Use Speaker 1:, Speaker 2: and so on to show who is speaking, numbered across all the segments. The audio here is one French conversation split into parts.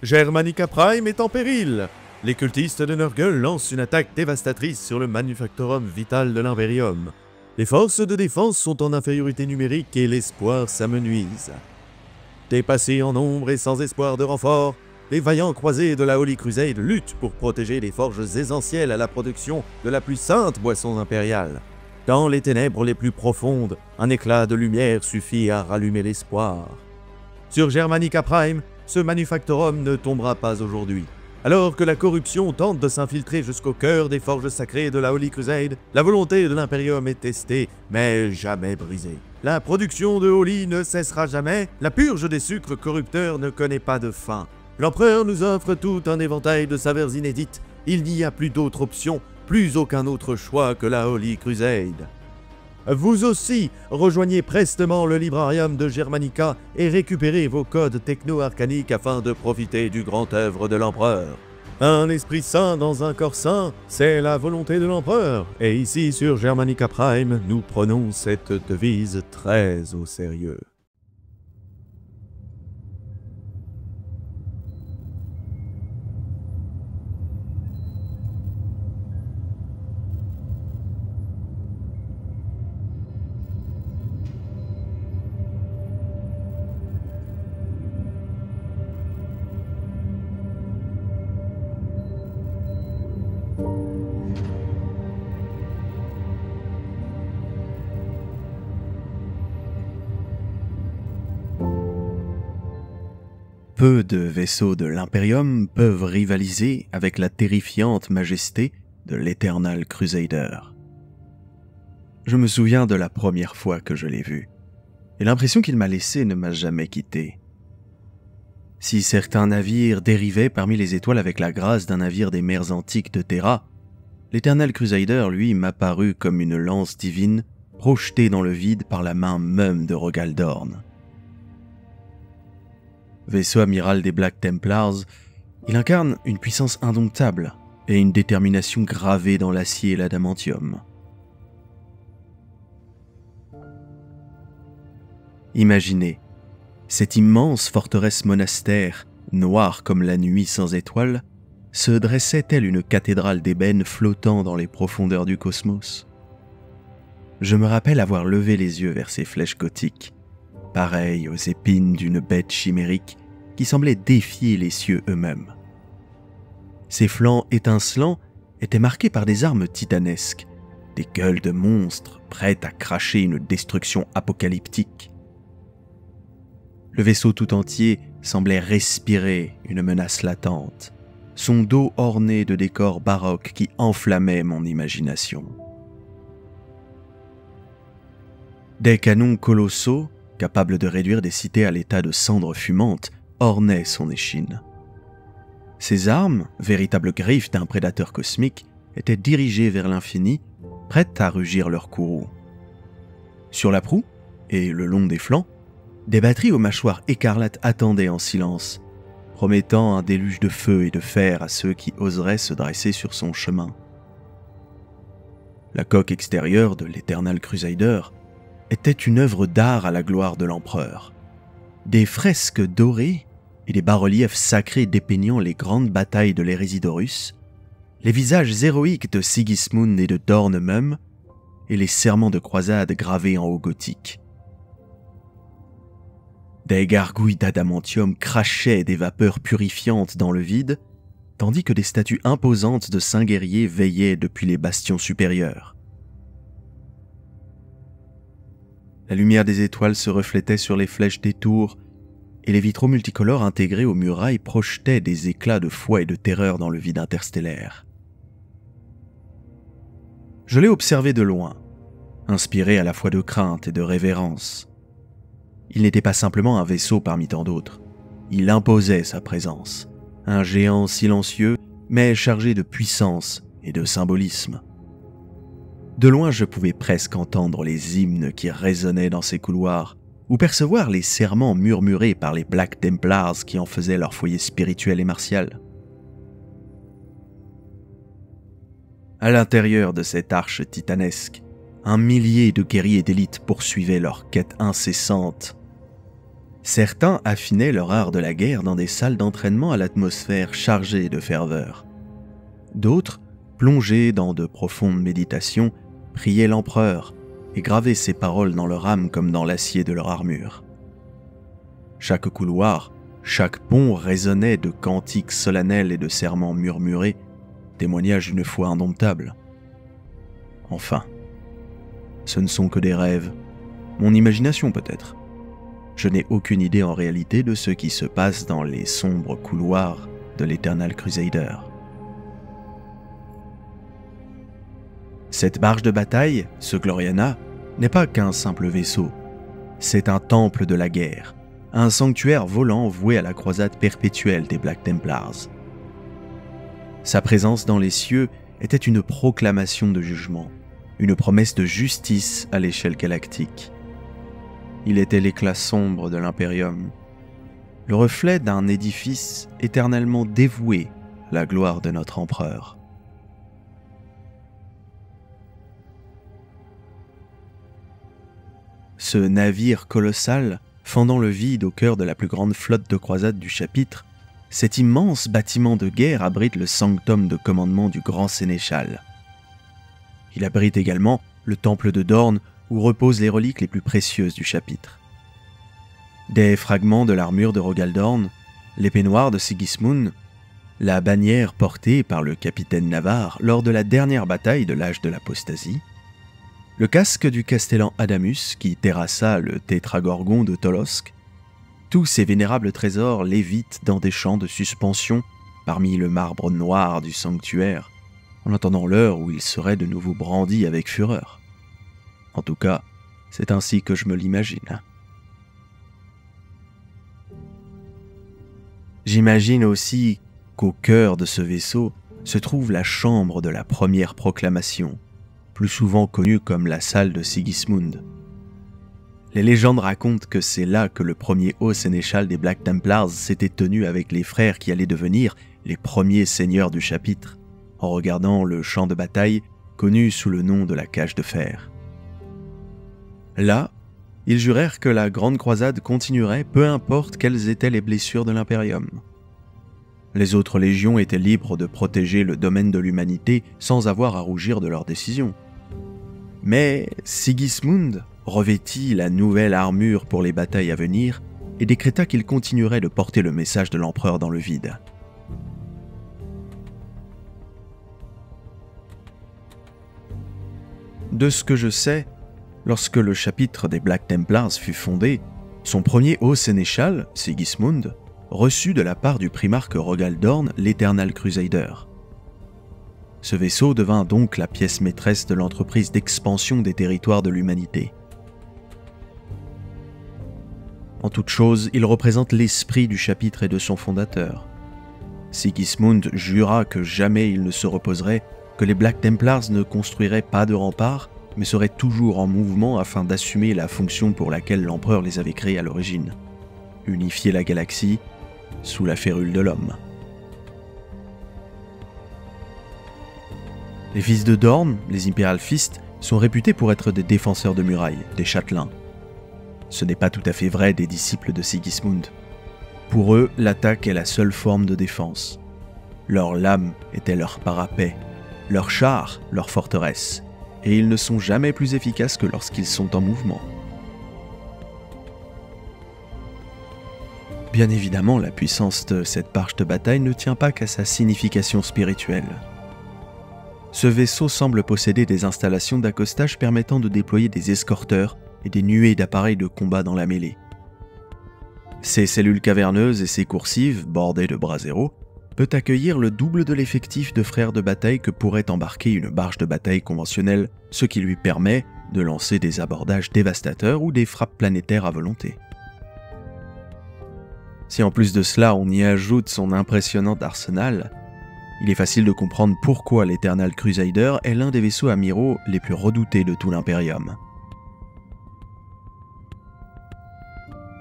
Speaker 1: Germanica Prime est en péril. Les cultistes de Nurgle lancent une attaque dévastatrice sur le Manufactorum vital de l'Imperium. Les forces de défense sont en infériorité numérique et l'espoir s'amenuise. Dépassés en nombre et sans espoir de renfort, les vaillants croisés de la Holy Crusade luttent pour protéger les forges essentielles à la production de la plus sainte boisson impériale. Dans les ténèbres les plus profondes, un éclat de lumière suffit à rallumer l'espoir. Sur Germanica Prime, ce Manufactorum ne tombera pas aujourd'hui. Alors que la corruption tente de s'infiltrer jusqu'au cœur des forges sacrées de la Holy Crusade, la volonté de l'Imperium est testée, mais jamais brisée. La production de Holy ne cessera jamais, la purge des sucres corrupteurs ne connaît pas de fin. L'Empereur nous offre tout un éventail de saveurs inédites. Il n'y a plus d'autre option, plus aucun autre choix que la Holy Crusade. Vous aussi, rejoignez prestement le Librarium de Germanica et récupérez vos codes techno-arcaniques afin de profiter du grand œuvre de l'Empereur. Un esprit saint dans un corps saint, c'est la volonté de l'Empereur. Et ici, sur Germanica Prime, nous prenons cette devise très au sérieux.
Speaker 2: Peu de vaisseaux de l'Imperium peuvent rivaliser avec la terrifiante majesté de l'Eternal Crusader. Je me souviens de la première fois que je l'ai vu, et l'impression qu'il m'a laissée ne m'a jamais quitté. Si certains navires dérivaient parmi les étoiles avec la grâce d'un navire des mers antiques de Terra, l'Eternal Crusader, lui, m'apparut comme une lance divine projetée dans le vide par la main même de Rogaldorn. Vaisseau amiral des Black Templars, il incarne une puissance indomptable et une détermination gravée dans l'acier et l'adamantium. Imaginez, cette immense forteresse monastère, noire comme la nuit sans étoiles, se dressait telle une cathédrale d'ébène flottant dans les profondeurs du cosmos. Je me rappelle avoir levé les yeux vers ces flèches gothiques, pareilles aux épines d'une bête chimérique qui semblait défier les cieux eux-mêmes. Ses flancs étincelants étaient marqués par des armes titanesques, des gueules de monstres prêtes à cracher une destruction apocalyptique. Le vaisseau tout entier semblait respirer une menace latente, son dos orné de décors baroques qui enflammaient mon imagination. Des canons colossaux, capables de réduire des cités à l'état de cendres fumantes, ornaient son échine. Ses armes, véritables griffes d'un prédateur cosmique, étaient dirigées vers l'infini, prêtes à rugir leur courroux. Sur la proue, et le long des flancs, des batteries aux mâchoires écarlates attendaient en silence, promettant un déluge de feu et de fer à ceux qui oseraient se dresser sur son chemin. La coque extérieure de l'Eternal Crusader était une œuvre d'art à la gloire de l'empereur. Des fresques dorées et des bas-reliefs sacrés dépeignant les grandes batailles de l'hérésie d'Horus, les visages héroïques de Sigismund et de Dorn même, et les serments de croisade gravés en haut gothique. Des gargouilles d'adamantium crachaient des vapeurs purifiantes dans le vide, tandis que des statues imposantes de saints guerriers veillaient depuis les bastions supérieurs. La lumière des étoiles se reflétait sur les flèches des tours, et les vitraux multicolores intégrés aux murailles projetaient des éclats de foi et de terreur dans le vide interstellaire. Je l'ai observé de loin, inspiré à la fois de crainte et de révérence. Il n'était pas simplement un vaisseau parmi tant d'autres, il imposait sa présence, un géant silencieux, mais chargé de puissance et de symbolisme. De loin, je pouvais presque entendre les hymnes qui résonnaient dans ces couloirs, ou percevoir les serments murmurés par les Black Templars qui en faisaient leur foyer spirituel et martial. À l'intérieur de cette arche titanesque, un millier de guerriers d'élite poursuivaient leur quête incessante. Certains affinaient leur art de la guerre dans des salles d'entraînement à l'atmosphère chargée de ferveur. D'autres, plongés dans de profondes méditations, priaient l'empereur et gravaient ses paroles dans leur âme comme dans l'acier de leur armure. Chaque couloir, chaque pont résonnait de cantiques solennels et de serments murmurés, témoignage d'une foi indomptable. Enfin, ce ne sont que des rêves, mon imagination peut-être. Je n'ai aucune idée en réalité de ce qui se passe dans les sombres couloirs de l'Eternal Crusader. Cette barge de bataille, ce Gloriana, n'est pas qu'un simple vaisseau. C'est un temple de la guerre, un sanctuaire volant voué à la croisade perpétuelle des Black Templars. Sa présence dans les cieux était une proclamation de jugement, une promesse de justice à l'échelle galactique. Il était l'éclat sombre de l'Imperium, le reflet d'un édifice éternellement dévoué à la gloire de notre empereur. Ce navire colossal, fendant le vide au cœur de la plus grande flotte de croisade du chapitre, cet immense bâtiment de guerre abrite le sanctum de commandement du grand sénéchal. Il abrite également le temple de Dorn où reposent les reliques les plus précieuses du chapitre. Des fragments de l'armure de Rogaldorn, l'épée noire de Sigismund, la bannière portée par le capitaine Navarre lors de la dernière bataille de l'âge de l'apostasie, le casque du castellan Adamus qui terrassa le tétragorgon de Tolosk, tous ces vénérables trésors lévitent dans des champs de suspension parmi le marbre noir du sanctuaire, en attendant l'heure où ils seraient de nouveau brandis avec fureur. En tout cas, c'est ainsi que je me l'imagine. J'imagine aussi qu'au cœur de ce vaisseau se trouve la chambre de la première proclamation, plus souvent connue comme la salle de Sigismund. Les légendes racontent que c'est là que le premier haut sénéchal des Black Templars s'était tenu avec les frères qui allaient devenir les premiers seigneurs du chapitre, en regardant le champ de bataille connu sous le nom de la cage de fer. Là, ils jurèrent que la grande croisade continuerait peu importe quelles étaient les blessures de l'Imperium. Les autres légions étaient libres de protéger le domaine de l'humanité sans avoir à rougir de leurs décisions. Mais Sigismund revêtit la nouvelle armure pour les batailles à venir et décréta qu'il continuerait de porter le message de l'empereur dans le vide. De ce que je sais, lorsque le chapitre des Black Templars fut fondé, son premier haut sénéchal, Sigismund, reçut de la part du primarque Rogaldorn l'Eternal Crusader. Ce vaisseau devint donc la pièce maîtresse de l'entreprise d'expansion des territoires de l'humanité. En toute chose, il représente l'esprit du chapitre et de son fondateur. Sigismund jura que jamais il ne se reposerait, que les Black Templars ne construiraient pas de remparts, mais seraient toujours en mouvement afin d'assumer la fonction pour laquelle l'empereur les avait créés à l'origine. Unifier la galaxie sous la férule de l'homme. Les fils de Dorn, les Imperial Fist, sont réputés pour être des défenseurs de murailles, des châtelains. Ce n'est pas tout à fait vrai des disciples de Sigismund. Pour eux, l'attaque est la seule forme de défense. Leur lame était leur parapet, leur char, leur forteresse, et ils ne sont jamais plus efficaces que lorsqu'ils sont en mouvement. Bien évidemment, la puissance de cette barge de bataille ne tient pas qu'à sa signification spirituelle. Ce vaisseau semble posséder des installations d'accostage permettant de déployer des escorteurs et des nuées d'appareils de combat dans la mêlée. Ses cellules caverneuses et ses coursives, bordées de brasero, peut accueillir le double de l'effectif de frères de bataille que pourrait embarquer une barge de bataille conventionnelle, ce qui lui permet de lancer des abordages dévastateurs ou des frappes planétaires à volonté. Si en plus de cela on y ajoute son impressionnant arsenal, il est facile de comprendre pourquoi l'Eternal Crusader est l'un des vaisseaux amiraux les plus redoutés de tout l'Imperium.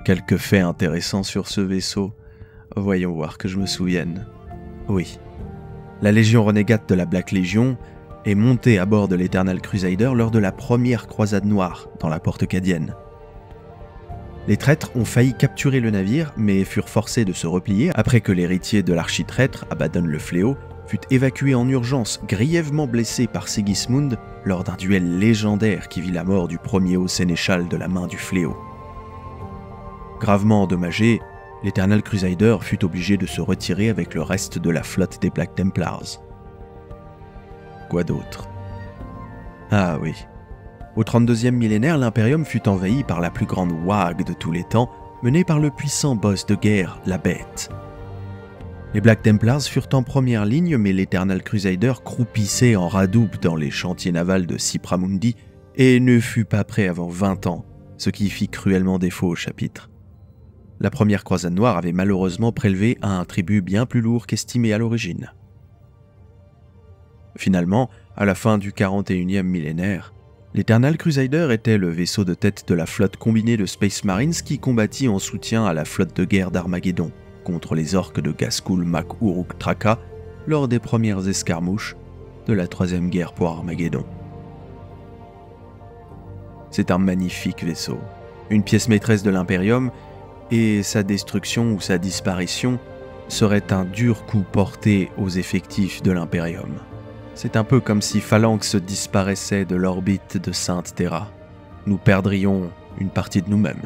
Speaker 2: Quelques faits intéressants sur ce vaisseau, voyons voir que je me souvienne. Oui, la légion renégate de la Black Legion est montée à bord de l'Eternal Crusader lors de la première croisade noire dans la porte cadienne. Les traîtres ont failli capturer le navire, mais furent forcés de se replier après que l'héritier de l'architraître, Abaddon le Fléau, fut évacué en urgence, grièvement blessé par Sigismund lors d'un duel légendaire qui vit la mort du premier haut sénéchal de la main du Fléau. Gravement endommagé, l'Eternal Crusader fut obligé de se retirer avec le reste de la flotte des Black Templars. Quoi d'autre? Ah oui. Au 32e millénaire, l'Imperium fut envahi par la plus grande WAG de tous les temps, menée par le puissant boss de guerre, la Bête. Les Black Templars furent en première ligne, mais l'Eternal Crusader croupissait en radoupe dans les chantiers navals de Sipramundi et ne fut pas prêt avant 20 ans, ce qui fit cruellement défaut au chapitre. La première croisade noire avait malheureusement prélevé un tribut bien plus lourd qu'estimé à l'origine. Finalement, à la fin du 41e millénaire, l'Eternal Crusader était le vaisseau de tête de la flotte combinée de Space Marines qui combattit en soutien à la flotte de guerre d'Armageddon contre les orques de Ghazghkull Mac Uruk Traka lors des premières escarmouches de la troisième guerre pour Armageddon. C'est un magnifique vaisseau, une pièce maîtresse de l'Imperium, et sa destruction ou sa disparition serait un dur coup porté aux effectifs de l'Imperium. C'est un peu comme si Phalanx disparaissait de l'orbite de Sainte Terra. Nous perdrions une partie de nous-mêmes.